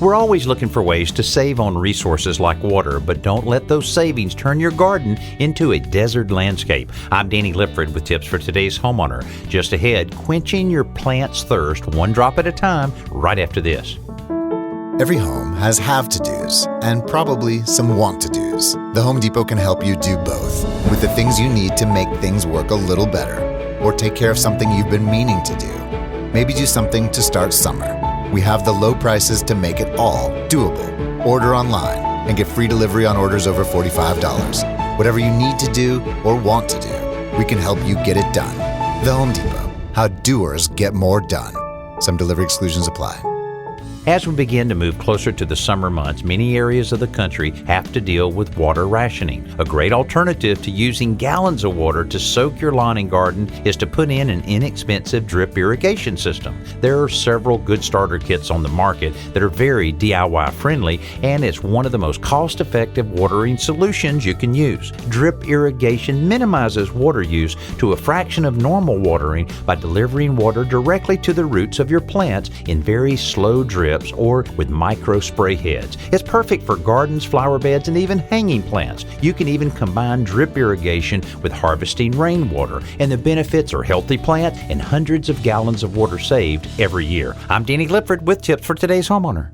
We're always looking for ways to save on resources like water, but don't let those savings turn your garden into a desert landscape. I'm Danny Lipford with tips for today's homeowner. Just ahead, quenching your plant's thirst one drop at a time right after this. Every home has have-to-dos and probably some want-to-dos. The Home Depot can help you do both with the things you need to make things work a little better, or take care of something you've been meaning to do. Maybe do something to start summer. We have the low prices to make it all doable. Order online and get free delivery on orders over $45. Whatever you need to do or want to do, we can help you get it done. The Home Depot, how doers get more done. Some delivery exclusions apply. As we begin to move closer to the summer months, many areas of the country have to deal with water rationing. A great alternative to using gallons of water to soak your lawn and garden is to put in an inexpensive drip irrigation system. There are several good starter kits on the market that are very DIY friendly, and it's one of the most cost-effective watering solutions you can use. Drip irrigation minimizes water use to a fraction of normal watering by delivering water directly to the roots of your plants in very slow drips or with micro spray heads. It's perfect for gardens, flower beds, and even hanging plants. You can even combine drip irrigation with harvesting rainwater, and the benefits are healthy plants and hundreds of gallons of water saved every year. I'm Danny Lipford with tips for today's homeowner.